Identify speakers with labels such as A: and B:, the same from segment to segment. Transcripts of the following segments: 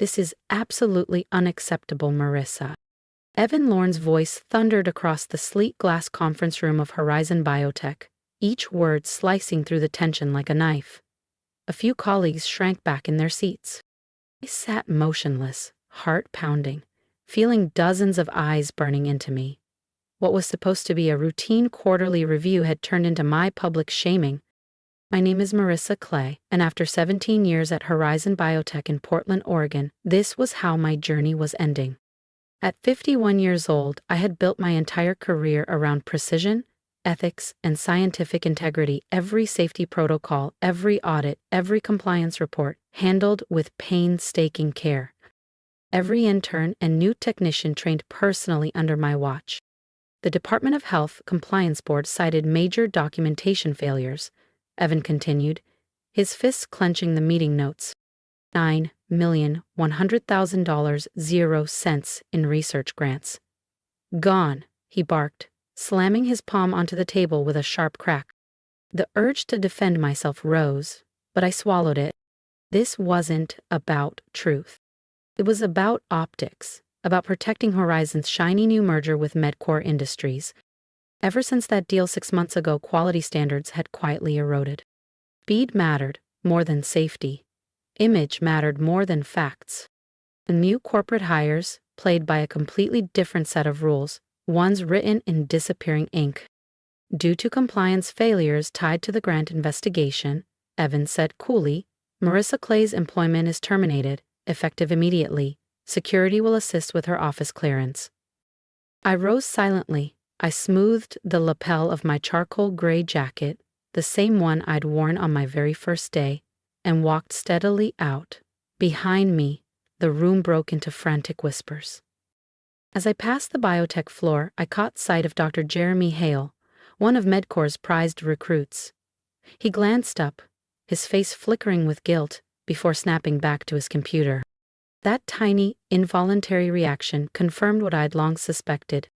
A: This is absolutely unacceptable, Marissa. Evan Lorne's voice thundered across the sleek glass conference room of Horizon Biotech, each word slicing through the tension like a knife. A few colleagues shrank back in their seats. I sat motionless, heart pounding, feeling dozens of eyes burning into me. What was supposed to be a routine quarterly review had turned into my public shaming. My name is Marissa Clay, and after 17 years at Horizon Biotech in Portland, Oregon, this was how my journey was ending. At 51 years old, I had built my entire career around precision, ethics, and scientific integrity. Every safety protocol, every audit, every compliance report, handled with painstaking care. Every intern and new technician trained personally under my watch. The Department of Health Compliance Board cited major documentation failures, Evan continued, his fists clenching the meeting notes. $9,100,000, 0 cents in research grants. Gone, he barked, slamming his palm onto the table with a sharp crack. The urge to defend myself rose, but I swallowed it. This wasn't about truth. It was about optics, about protecting Horizon's shiny new merger with Medcore Industries. Ever since that deal 6 months ago, quality standards had quietly eroded. Speed mattered more than safety. Image mattered more than facts. The new corporate hires played by a completely different set of rules, ones written in disappearing ink. Due to compliance failures tied to the grant investigation, Evans said coolly, Marissa Clay's employment is terminated, effective immediately. Security will assist with her office clearance. I rose silently. I smoothed the lapel of my charcoal gray jacket, the same one I'd worn on my very first day, and walked steadily out. Behind me, the room broke into frantic whispers. As I passed the biotech floor, I caught sight of Dr. Jeremy Hale, one of Medcore's prized recruits. He glanced up, his face flickering with guilt, before snapping back to his computer. That tiny, involuntary reaction confirmed what I'd long suspected.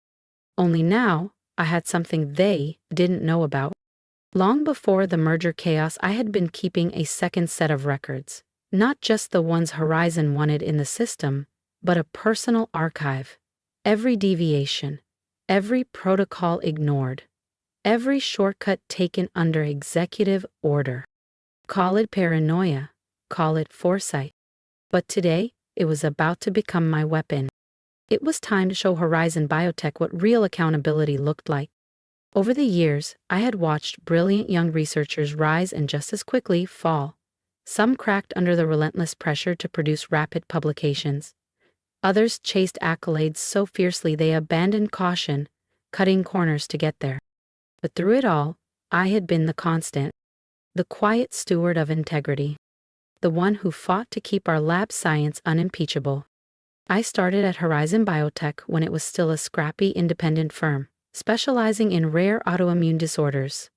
A: Only now, I had something they didn't know about. Long before the merger chaos, I had been keeping a second set of records, not just the ones Horizon wanted in the system, but a personal archive. Every deviation, every protocol ignored, every shortcut taken under executive order. Call it paranoia, call it foresight. But today, it was about to become my weapon. It was time to show Horizon Biotech what real accountability looked like. Over the years, I had watched brilliant young researchers rise and just as quickly fall. Some cracked under the relentless pressure to produce rapid publications. Others chased accolades so fiercely they abandoned caution, cutting corners to get there. But through it all, I had been the constant, the quiet steward of integrity, the one who fought to keep our lab science unimpeachable. I started at Horizon Biotech when it was still a scrappy independent firm, specializing in rare autoimmune disorders.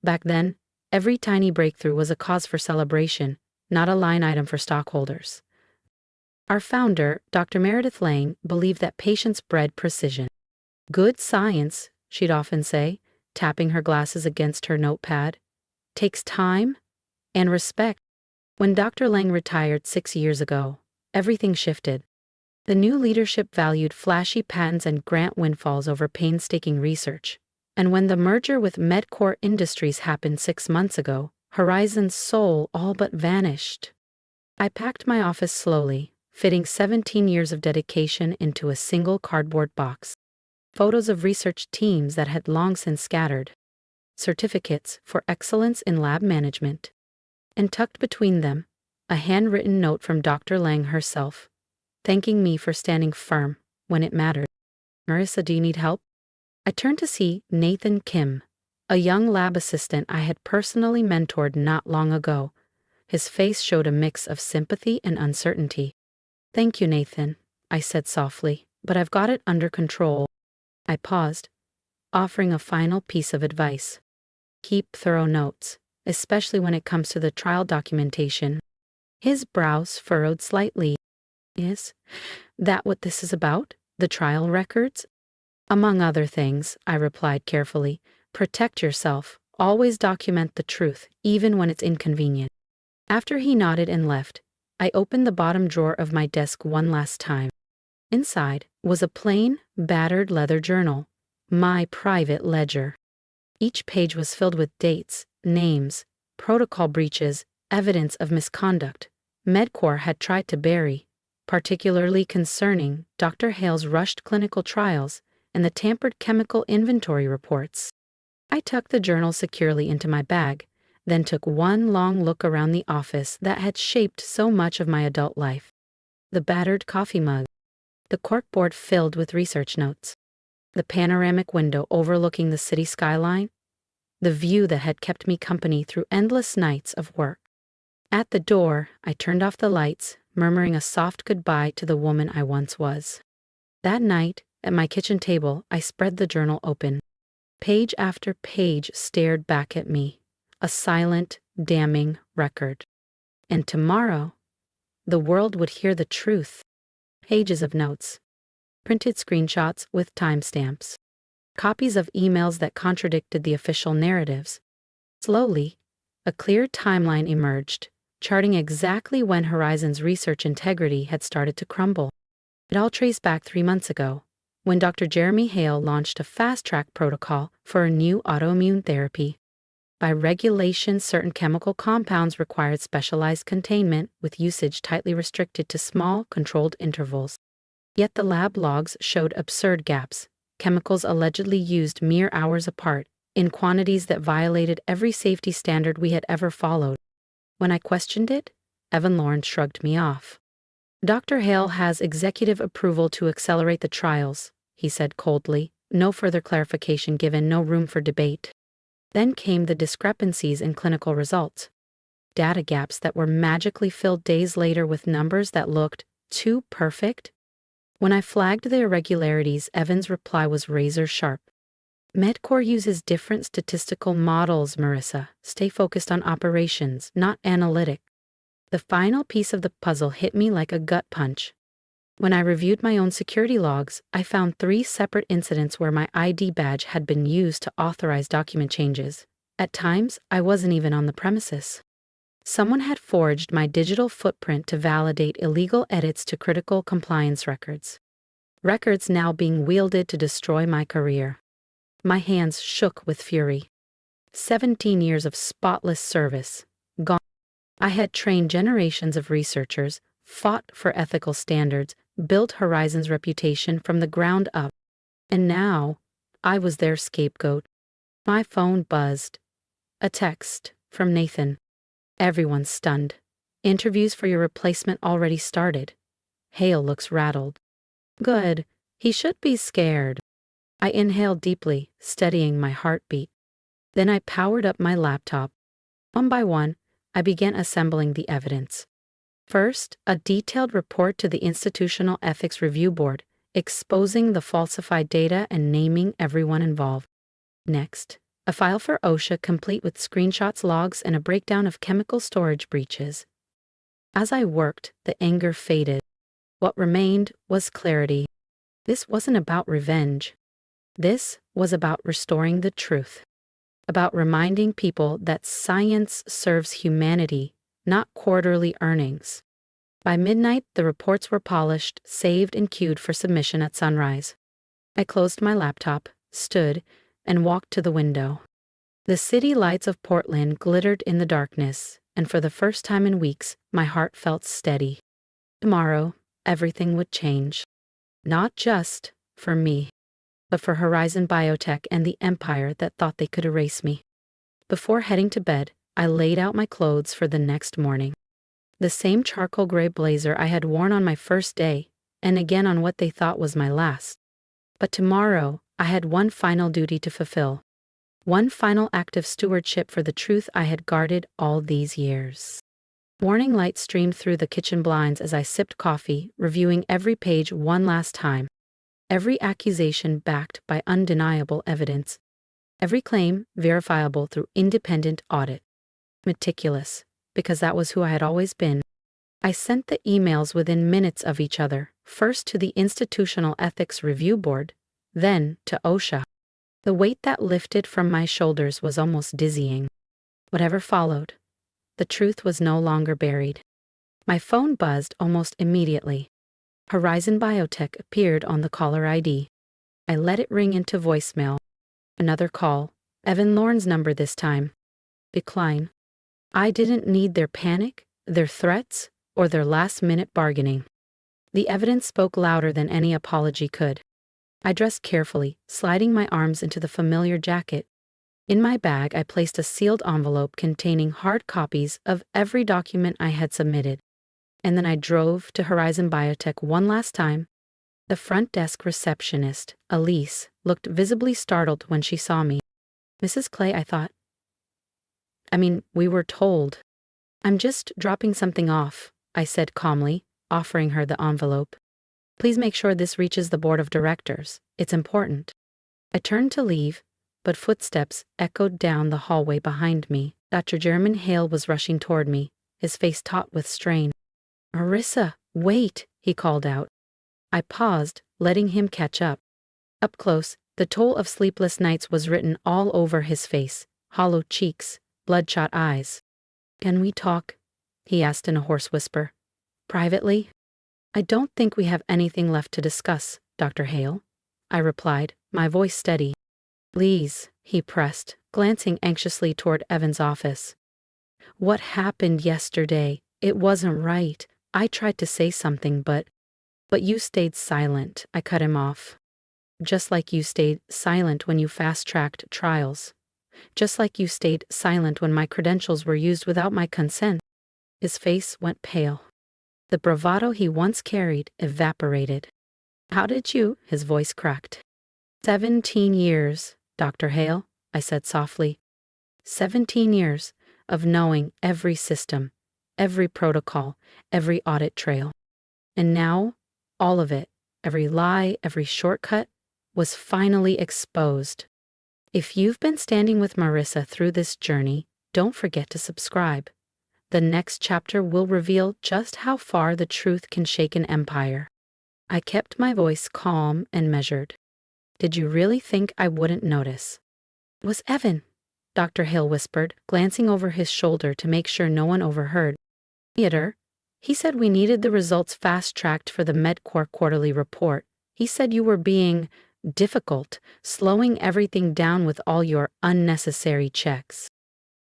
A: Back then, every tiny breakthrough was a cause for celebration, not a line item for stockholders. Our founder, Dr. Meredith Lang, believed that patients bred precision. Good science, she'd often say, tapping her glasses against her notepad, takes time and respect. When Dr. Lang retired 6 years ago, everything shifted. The new leadership valued flashy patents and grant windfalls over painstaking research. And when the merger with Medcore Industries happened 6 months ago, Horizon's soul all but vanished. I packed my office slowly, fitting 17 years of dedication into a single cardboard box. Photos of research teams that had long since scattered. Certificates for excellence in lab management. And tucked between them, a handwritten note from Dr. Lang herself, thanking me for standing firm when it mattered. Marissa, do you need help? I turned to see Nathan Kim, a young lab assistant I had personally mentored not long ago. His face showed a mix of sympathy and uncertainty. Thank you, Nathan, I said softly, but I've got it under control. I paused, offering a final piece of advice. Keep thorough notes, especially when it comes to the trial documentation. His brows furrowed slightly. Is that what this is about? The trial records? Among other things, I replied carefully. Protect yourself. Always document the truth, even when it's inconvenient. After he nodded and left, I opened the bottom drawer of my desk one last time. Inside was a plain, battered leather journal, my private ledger. Each page was filled with dates, names, protocol breaches, evidence of misconduct MedCorp had tried to bury, particularly concerning Dr. Hale's rushed clinical trials and the tampered chemical inventory reports. I tucked the journal securely into my bag, then took one long look around the office that had shaped so much of my adult life. The battered coffee mug, the corkboard filled with research notes, the panoramic window overlooking the city skyline, the view that had kept me company through endless nights of work. At the door, I turned off the lights, murmuring a soft goodbye to the woman I once was. That night, at my kitchen table, I spread the journal open. Page after page stared back at me, a silent, damning record. And tomorrow, the world would hear the truth. Pages of notes, printed screenshots with timestamps, copies of emails that contradicted the official narratives. Slowly, a clear timeline emerged, charting exactly when Horizon's research integrity had started to crumble. It all traced back 3 months ago, when Dr. Jeremy Hale launched a fast-track protocol for a new autoimmune therapy. By regulation, certain chemical compounds required specialized containment, with usage tightly restricted to small, controlled intervals. Yet the lab logs showed absurd gaps, chemicals allegedly used mere hours apart, in quantities that violated every safety standard we had ever followed. When I questioned it, Evan Lawrence shrugged me off. Dr. Hale has executive approval to accelerate the trials, he said coldly, no further clarification given, no room for debate. Then came the discrepancies in clinical results. Data gaps that were magically filled days later with numbers that looked too perfect. When I flagged the irregularities, Evan's reply was razor sharp. MedCorp uses different statistical models, Marissa. Stay focused on operations, not analytic. The final piece of the puzzle hit me like a gut punch. When I reviewed my own security logs, I found 3 separate incidents where my ID badge had been used to authorize document changes. At times, I wasn't even on the premises. Someone had forged my digital footprint to validate illegal edits to critical compliance records. Records now being wielded to destroy my career. My hands shook with fury. 17 years of spotless service, gone. I had trained generations of researchers, fought for ethical standards, built Horizon's reputation from the ground up. And now, I was their scapegoat. My phone buzzed. A text from Nathan. Everyone's stunned. Interviews for your replacement already started. Hale looks rattled. Good. He should be scared. I inhaled deeply, steadying my heartbeat. Then I powered up my laptop. One by one, I began assembling the evidence. First, a detailed report to the Institutional Ethics Review Board, exposing the falsified data and naming everyone involved. Next, a file for OSHA complete with screenshots, logs, and a breakdown of chemical storage breaches. As I worked, the anger faded. What remained was clarity. This wasn't about revenge. This was about restoring the truth. About reminding people that science serves humanity, not quarterly earnings. By midnight, the reports were polished, saved, and queued for submission at sunrise. I closed my laptop, stood, and walked to the window. The city lights of Portland glittered in the darkness, and for the first time in weeks, my heart felt steady. Tomorrow, everything would change. Not just for me, but for Horizon Biotech and the empire that thought they could erase me. Before heading to bed, I laid out my clothes for the next morning. The same charcoal gray blazer I had worn on my first day, and again on what they thought was my last. But tomorrow, I had one final duty to fulfill. One final act of stewardship for the truth I had guarded all these years. Morning light streamed through the kitchen blinds as I sipped coffee, reviewing every page one last time. Every accusation backed by undeniable evidence. Every claim verifiable through independent audit. Meticulous, because that was who I had always been. I sent the emails within minutes of each other, first to the Institutional Ethics Review Board, then to OSHA. The weight that lifted from my shoulders was almost dizzying. Whatever followed, the truth was no longer buried. My phone buzzed almost immediately. Horizon Biotech appeared on the caller ID. I let it ring into voicemail. Another call. Evan Lorne's number this time. Decline. I didn't need their panic, their threats, or their last-minute bargaining. The evidence spoke louder than any apology could. I dressed carefully, sliding my arms into the familiar jacket. In my bag, I placed a sealed envelope containing hard copies of every document I had submitted. And then I drove to Horizon Biotech one last time. The front desk receptionist, Elise, looked visibly startled when she saw me. Mrs. Clay, I thought. We were told. I'm just dropping something off, I said calmly, offering her the envelope. Please make sure this reaches the board of directors. It's important. I turned to leave, but footsteps echoed down the hallway behind me. Dr. Jeremy Hale was rushing toward me, his face taut with strain. Marissa, wait, he called out. I paused, letting him catch up. Up close, the toll of sleepless nights was written all over his face, hollow cheeks, bloodshot eyes. Can we talk? He asked in a hoarse whisper. Privately? I don't think we have anything left to discuss, Dr. Hale, I replied, my voice steady. Please, he pressed, glancing anxiously toward Evan's office. What happened yesterday? It wasn't right. I tried to say something, but you stayed silent, I cut him off. Just like you stayed silent when you fast-tracked trials. Just like you stayed silent when my credentials were used without my consent. His face went pale. The bravado he once carried evaporated. How did you? His voice cracked. 17 years, Dr. Hale, I said softly. 17 years of knowing every system, every protocol, every audit trail. And now, all of it, every lie, every shortcut, was finally exposed. If you've been standing with Marissa through this journey, don't forget to subscribe. The next chapter will reveal just how far the truth can shake an empire. I kept my voice calm and measured. Did you really think I wouldn't notice? It was Evan, Dr. Hale whispered, glancing over his shoulder to make sure no one overheard. Theater. He said we needed the results fast-tracked for the MedCorp quarterly report. He said you were being difficult, slowing everything down with all your unnecessary checks.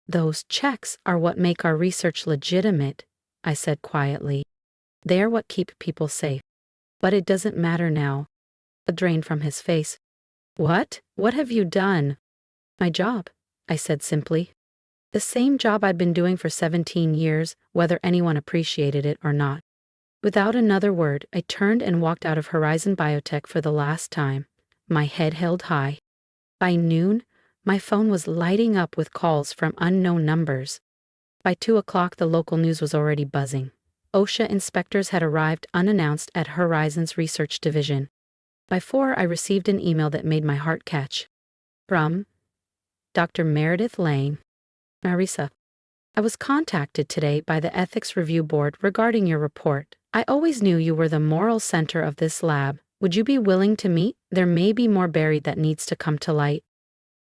A: Those checks are what make our research legitimate, I said quietly. They're what keep people safe. But it doesn't matter now. A drain from his face. What? What have you done? My job, I said simply. The same job I'd been doing for 17 years, whether anyone appreciated it or not. Without another word, I turned and walked out of Horizon Biotech for the last time, my head held high. By noon, my phone was lighting up with calls from unknown numbers. By 2 o'clock, the local news was already buzzing. OSHA inspectors had arrived unannounced at Horizon's research division. By 4, I received an email that made my heart catch. From Dr. Meredith Lang. Marissa, I was contacted today by the Ethics Review Board regarding your report. I always knew you were the moral center of this lab. Would you be willing to meet? There may be more buried that needs to come to light.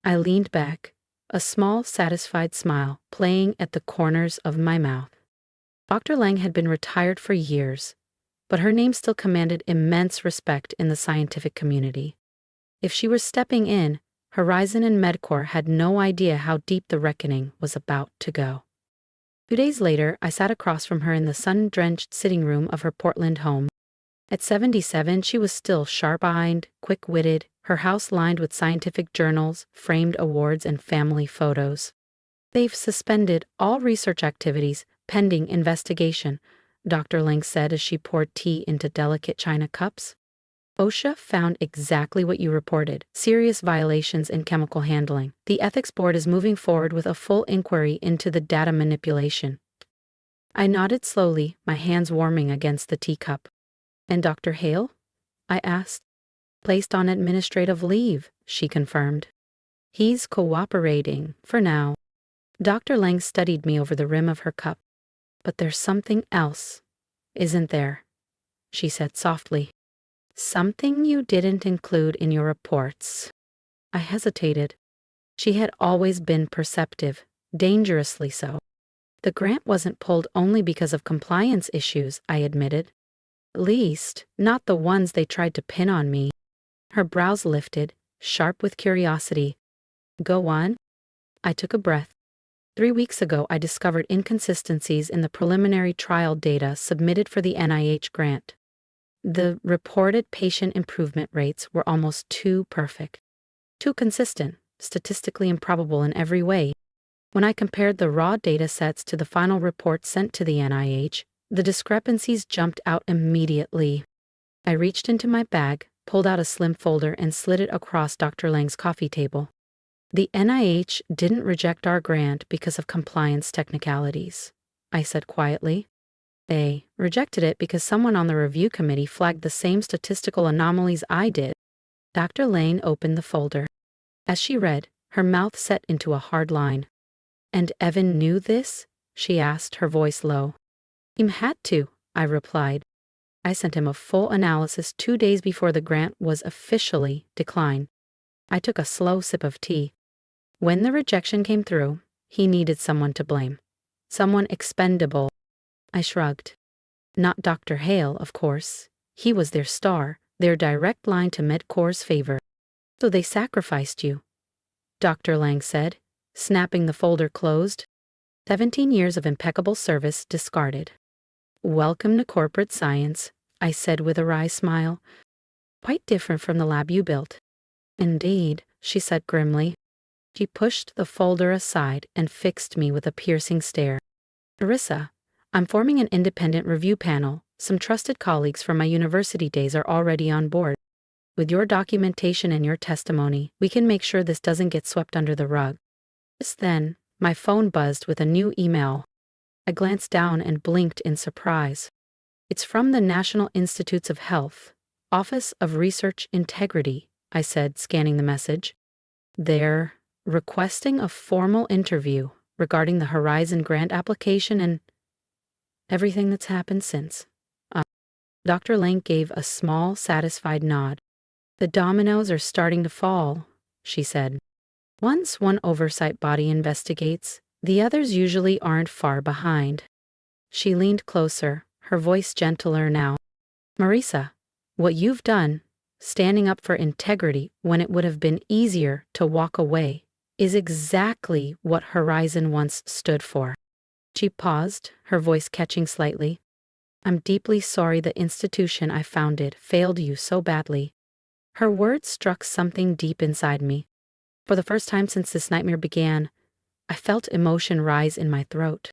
A: I leaned back, a small, satisfied smile playing at the corners of my mouth. Dr. Lang had been retired for years, but her name still commanded immense respect in the scientific community. If she were stepping in, Horizon and MedCorp had no idea how deep the reckoning was about to go. 2 days later, I sat across from her in the sun-drenched sitting room of her Portland home. At 77, she was still sharp-eyed, quick-witted, her house lined with scientific journals, framed awards, and family photos. They've suspended all research activities pending investigation, Dr. Lang said as she poured tea into delicate china cups. OSHA found exactly what you reported, serious violations in chemical handling. The ethics board is moving forward with a full inquiry into the data manipulation. I nodded slowly, my hands warming against the teacup. And Dr. Hale? I asked. Placed on administrative leave, she confirmed. He's cooperating, for now. Dr. Lang studied me over the rim of her cup. But there's something else, isn't there? She said softly. Something you didn't include in your reports. I hesitated. She had always been perceptive, dangerously so. The grant wasn't pulled only because of compliance issues, I admitted. At least, not the ones they tried to pin on me. Her brows lifted, sharp with curiosity. Go on? I took a breath. 3 weeks ago, I discovered inconsistencies in the preliminary trial data submitted for the NIH grant. The reported patient improvement rates were almost too perfect. Too consistent, statistically improbable in every way. When I compared the raw data sets to the final report sent to the NIH, the discrepancies jumped out immediately. I reached into my bag, pulled out a slim folder, and slid it across Dr. Lang's coffee table. The NIH didn't reject our grant because of compliance technicalities, I said quietly. They rejected it because someone on the review committee flagged the same statistical anomalies I did. Dr. Lang opened the folder. As she read, her mouth set into a hard line. And Evan knew this? She asked, her voice low. He had to, I replied. I sent him a full analysis 2 days before the grant was officially declined. I took a slow sip of tea. When the rejection came through, he needed someone to blame. Someone expendable. I shrugged. Not Dr. Hale, of course. He was their star, their direct line to MedCorps' favor. So they sacrificed you, Dr. Lang said, snapping the folder closed. 17 years of impeccable service discarded. Welcome to corporate science, I said with a wry smile. Quite different from the lab you built. Indeed, she said grimly. She pushed the folder aside and fixed me with a piercing stare. Arissa, I'm forming an independent review panel. Some trusted colleagues from my university days are already on board. With your documentation and your testimony, we can make sure this doesn't get swept under the rug. Just then, my phone buzzed with a new email. I glanced down and blinked in surprise. It's from the National Institutes of Health, Office of Research Integrity, I said, scanning the message. They're requesting a formal interview regarding the Horizon grant application and everything that's happened since. Dr. Lang gave a small, satisfied nod. The dominoes are starting to fall, she said. Once one oversight body investigates, the others usually aren't far behind. She leaned closer, her voice gentler now. Marisa, what you've done, standing up for integrity when it would have been easier to walk away, is exactly what Horizon once stood for. She paused, her voice catching slightly. I'm deeply sorry the institution I founded failed you so badly. Her words struck something deep inside me. For the first time since this nightmare began, I felt emotion rise in my throat.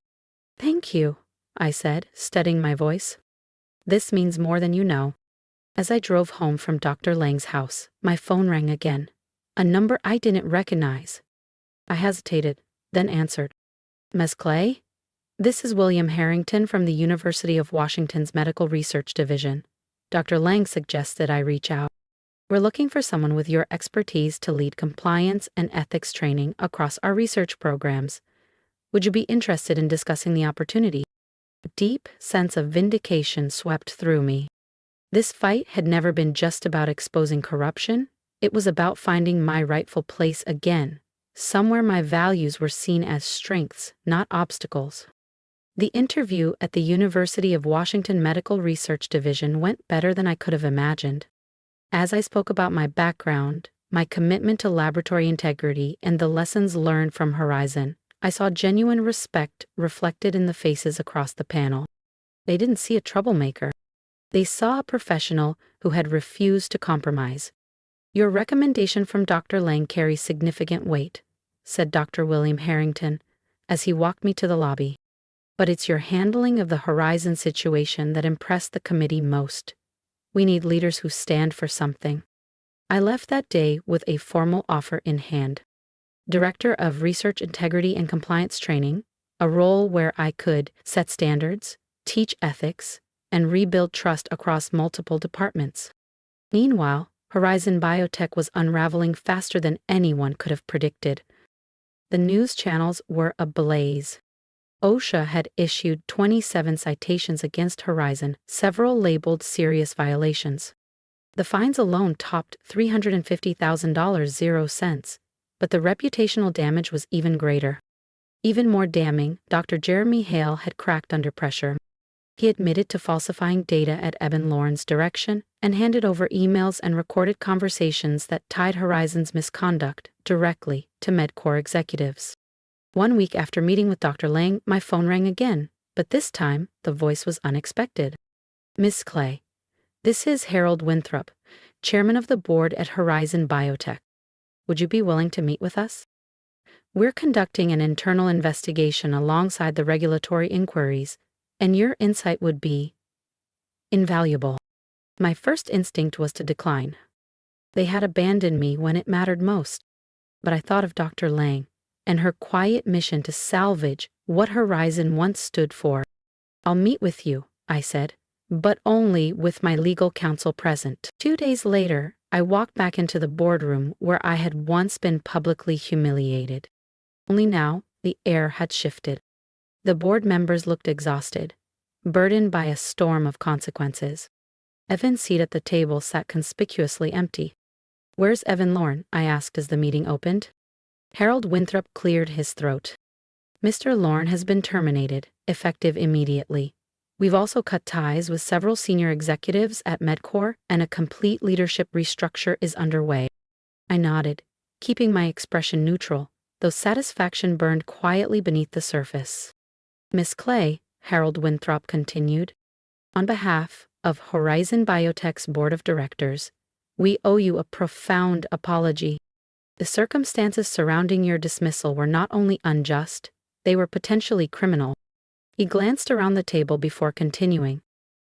A: Thank you, I said, steadying my voice. This means more than you know. As I drove home from Dr. Lang's house, my phone rang again. A number I didn't recognize. I hesitated, then answered. Ms. Clay? This is William Harrington from the University of Washington's Medical Research Division. Dr. Lang suggested I reach out. We're looking for someone with your expertise to lead compliance and ethics training across our research programs. Would you be interested in discussing the opportunity? A deep sense of vindication swept through me. This fight had never been just about exposing corruption. It was about finding my rightful place again, somewhere my values were seen as strengths, not obstacles. The interview at the University of Washington Medical Research Division went better than I could have imagined. As I spoke about my background, my commitment to laboratory integrity, and the lessons learned from Horizon, I saw genuine respect reflected in the faces across the panel. They didn't see a troublemaker. They saw a professional who had refused to compromise. Your recommendation from Dr. Lang carries significant weight, said Dr. William Harrington, as he walked me to the lobby. But it's your handling of the Horizon situation that impressed the committee most. We need leaders who stand for something. I left that day with a formal offer in hand. Director of Research Integrity and Compliance Training, a role where I could set standards, teach ethics, and rebuild trust across multiple departments. Meanwhile, Horizon Biotech was unraveling faster than anyone could have predicted. The news channels were ablaze. OSHA had issued 27 citations against Horizon, several labeled serious violations. The fines alone topped $350,000, 0 cents, but the reputational damage was even greater. Even more damning, Dr. Jeremy Hale had cracked under pressure. He admitted to falsifying data at Evan Lorne's direction and handed over emails and recorded conversations that tied Horizon's misconduct directly to MedCore executives. 1 week after meeting with Dr. Lang, my phone rang again, but this time the voice was unexpected. "Miss Clay, this is Harold Winthrop, chairman of the board at Horizon Biotech. Would you be willing to meet with us? We're conducting an internal investigation alongside the regulatory inquiries, and your insight would be invaluable." My first instinct was to decline. They had abandoned me when it mattered most. But I thought of Dr. Lang and her quiet mission to salvage what Horizon once stood for. "I'll meet with you," I said, "but only with my legal counsel present." 2 days later, I walked back into the boardroom where I had once been publicly humiliated. Only now, the air had shifted. The board members looked exhausted, burdened by a storm of consequences. Evan's seat at the table sat conspicuously empty. "Where's Evan Lorne?" I asked as the meeting opened. Harold Winthrop cleared his throat. "Mr. Lorne has been terminated, effective immediately. We've also cut ties with several senior executives at MedCore, and a complete leadership restructure is underway." I nodded, keeping my expression neutral, though satisfaction burned quietly beneath the surface. "Miss Clay," Harold Winthrop continued, "on behalf of Horizon Biotech's board of directors, we owe you a profound apology. The circumstances surrounding your dismissal were not only unjust, they were potentially criminal." He glanced around the table before continuing.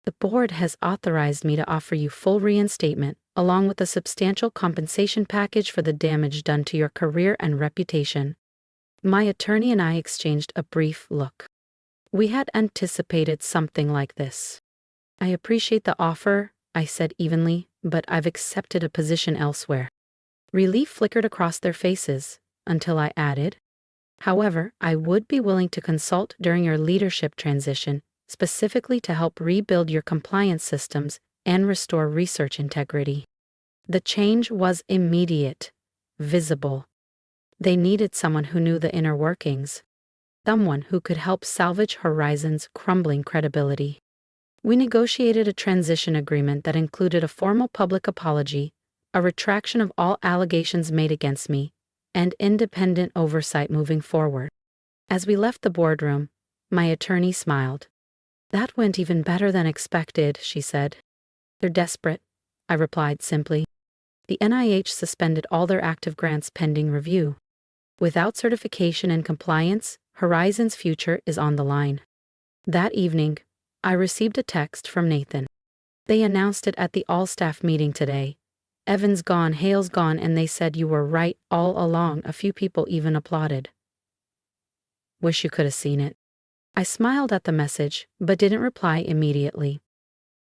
A: "The board has authorized me to offer you full reinstatement, along with a substantial compensation package for the damage done to your career and reputation." My attorney and I exchanged a brief look. We had anticipated something like this. "I appreciate the offer," I said evenly, "but I've accepted a position elsewhere." Relief flickered across their faces, until I added, "However, I would be willing to consult during your leadership transition, specifically to help rebuild your compliance systems and restore research integrity." The change was immediate, visible. They needed someone who knew the inner workings, someone who could help salvage Horizon's crumbling credibility. We negotiated a transition agreement that included a formal public apology, a retraction of all allegations made against me, and independent oversight moving forward. As we left the boardroom, my attorney smiled. "That went even better than expected," she said. "They're desperate," I replied simply. "The NIH suspended all their active grants pending review. Without certification and compliance, Horizon's future is on the line." That evening, I received a text from Nathan. "They announced it at the all-staff meeting today. Evan's gone, Hale's gone, and they said you were right all along." A few people even applauded. Wish you could have seen it. I smiled at the message, but didn't reply immediately.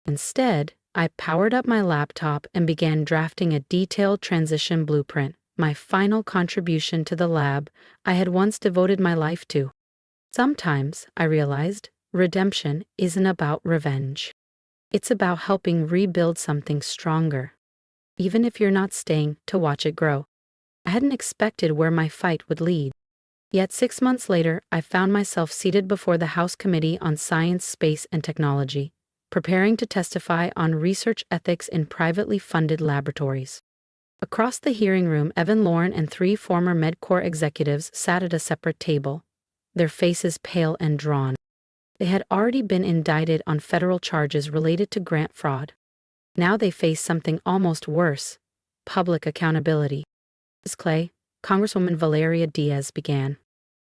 A: Instead, I powered up my laptop and began drafting a detailed transition blueprint, my final contribution to the lab I had once devoted my life to. Sometimes, I realized, redemption isn't about revenge. It's about helping rebuild something stronger, even if you're not staying to watch it grow. I hadn't expected where my fight would lead. Yet 6 months later, I found myself seated before the House Committee on Science, Space, and Technology, preparing to testify on research ethics in privately funded laboratories. Across the hearing room, Evan Lorne and 3 former MedCore executives sat at a separate table, their faces pale and drawn. They had already been indicted on federal charges related to grant fraud. Now they faced something almost worse: public accountability. "Ms. Clay," Congresswoman Valeria Diaz began,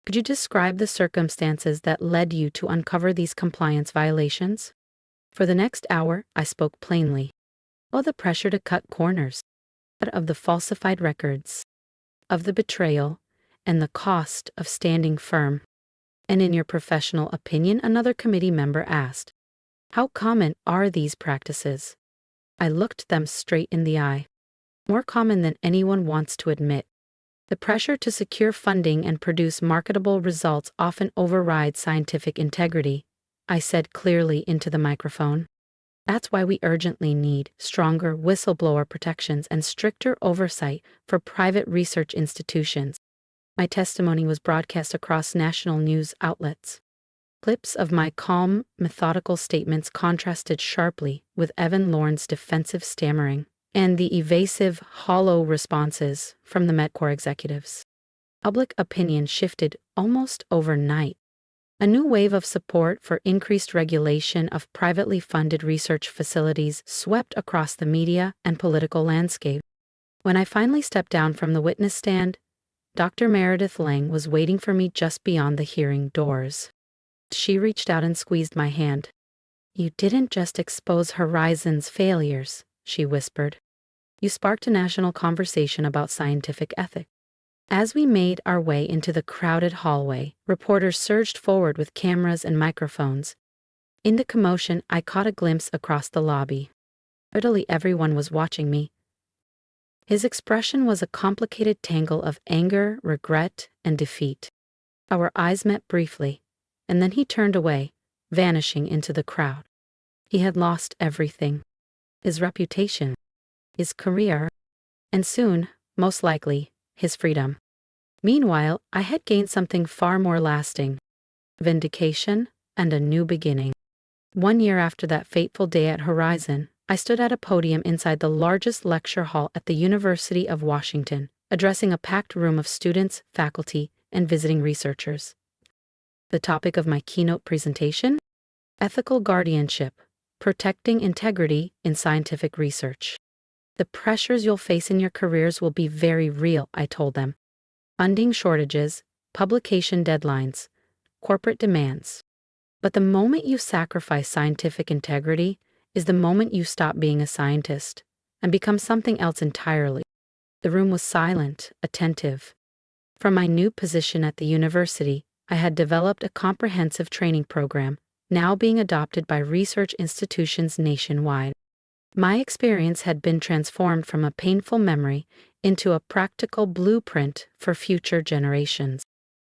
A: "could you describe the circumstances that led you to uncover these compliance violations?" For the next hour, I spoke plainly. Of the pressure to cut corners, of the falsified records, of the betrayal, and the cost of standing firm. "And in your professional opinion," another committee member asked, "how common are these practices?" I looked them straight in the eye. "More common than anyone wants to admit. The pressure to secure funding and produce marketable results often overrides scientific integrity," I said clearly into the microphone. "That's why we urgently need stronger whistleblower protections and stricter oversight for private research institutions." My testimony was broadcast across national news outlets. Clips of my calm, methodical statements contrasted sharply with Evan Lorne's defensive stammering and the evasive, hollow responses from the MedCorps executives. Public opinion shifted almost overnight. A new wave of support for increased regulation of privately funded research facilities swept across the media and political landscape. When I finally stepped down from the witness stand, Dr. Meredith Lang was waiting for me just beyond the hearing doors. She reached out and squeezed my hand. "You didn't just expose Horizon's failures," she whispered. "You sparked a national conversation about scientific ethics." As we made our way into the crowded hallway, reporters surged forward with cameras and microphones. In the commotion, I caught a glimpse across the lobby. Literally everyone was watching me. His expression was a complicated tangle of anger, regret, and defeat. Our eyes met briefly, and then he turned away, vanishing into the crowd. He had lost everything. His reputation, his career, and soon, most likely, his freedom. Meanwhile, I had gained something far more lasting: vindication and a new beginning. 1 year after that fateful day at Horizon, I stood at a podium inside the largest lecture hall at the University of Washington, addressing a packed room of students, faculty, and visiting researchers. The topic of my keynote presentation? Ethical guardianship, protecting integrity in scientific research. "The pressures you'll face in your careers will be very real," I told them. Funding shortages, publication deadlines, corporate demands. But the moment you sacrifice scientific integrity is the moment you stop being a scientist and become something else entirely. The room was silent, attentive. From my new position at the university, I had developed a comprehensive training program, now being adopted by research institutions nationwide. My experience had been transformed from a painful memory into a practical blueprint for future generations.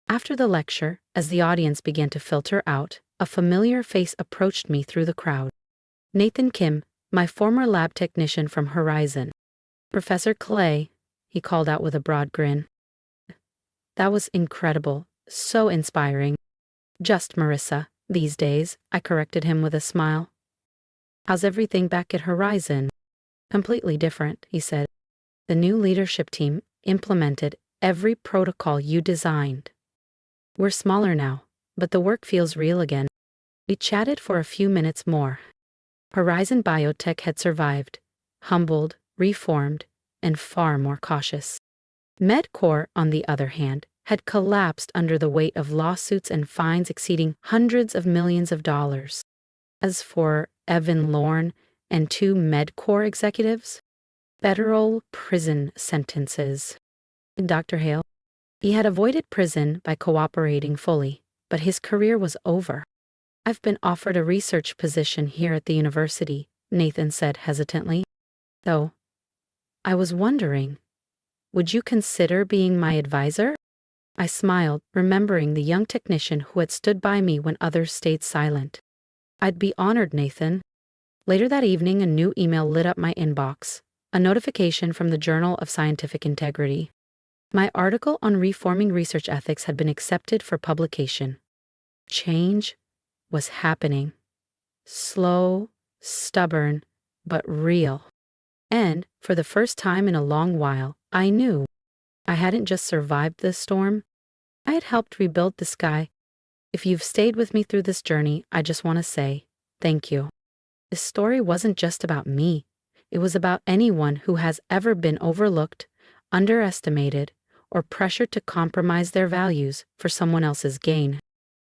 A: After the lecture, as the audience began to filter out, a familiar face approached me through the crowd. Nathan Kim, my former lab technician from Horizon. "Professor Clay," he called out with a broad grin. "That was incredible, so inspiring." "Just Marissa, these days," I corrected him with a smile. "How's everything back at Horizon?" "Completely different," he said. "The new leadership team implemented every protocol you designed. We're smaller now, but the work feels real again." We chatted for a few minutes more. Horizon Biotech had survived, humbled, reformed, and far more cautious. MedCorps, on the other hand, had collapsed under the weight of lawsuits and fines exceeding hundreds of millions of dollars. As for Evan Lorne and 2 MedCorps executives, federal prison sentences. Dr. Hale, he had avoided prison by cooperating fully, but his career was over. "I've been offered a research position here at the university," Nathan said hesitantly. "Though, I was wondering, would you consider being my advisor?" I smiled, remembering the young technician who had stood by me when others stayed silent. "I'd be honored, Nathan." Later that evening, a new email lit up my inbox, a notification from the Journal of Scientific Integrity. My article on reforming research ethics had been accepted for publication. Change was happening. Slow, stubborn, but real. And, for the first time in a long while, I knew I hadn't just survived this storm, I had helped rebuild the sky. If you've stayed with me through this journey, I just want to say thank you. This story wasn't just about me. It was about anyone who has ever been overlooked, underestimated, or pressured to compromise their values for someone else's gain.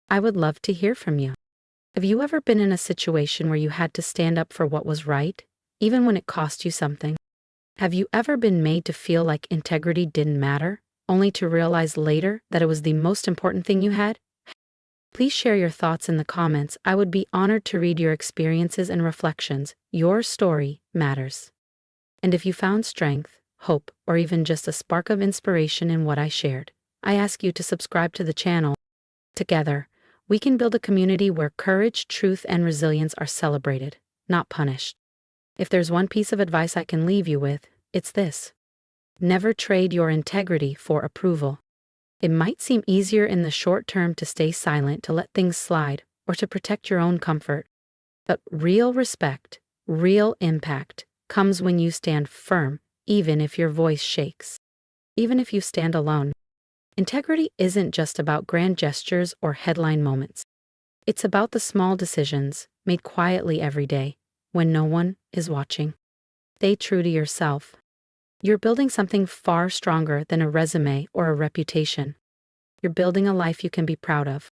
A: I would love to hear from you. Have you ever been in a situation where you had to stand up for what was right, even when it cost you something? Have you ever been made to feel like integrity didn't matter, only to realize later that it was the most important thing you had? Please share your thoughts in the comments. I would be honored to read your experiences and reflections. Your story matters. And if you found strength, hope, or even just a spark of inspiration in what I shared, I ask you to subscribe to the channel. Together, we can build a community where courage, truth, and resilience are celebrated, not punished. If there's one piece of advice I can leave you with, it's this: never trade your integrity for approval. It might seem easier in the short term to stay silent, to let things slide, or to protect your own comfort. But real respect, real impact, comes when you stand firm, even if your voice shakes. Even if you stand alone. Integrity isn't just about grand gestures or headline moments. It's about the small decisions made quietly every day, when no one is watching. Stay true to yourself. You're building something far stronger than a resume or a reputation. You're building a life you can be proud of.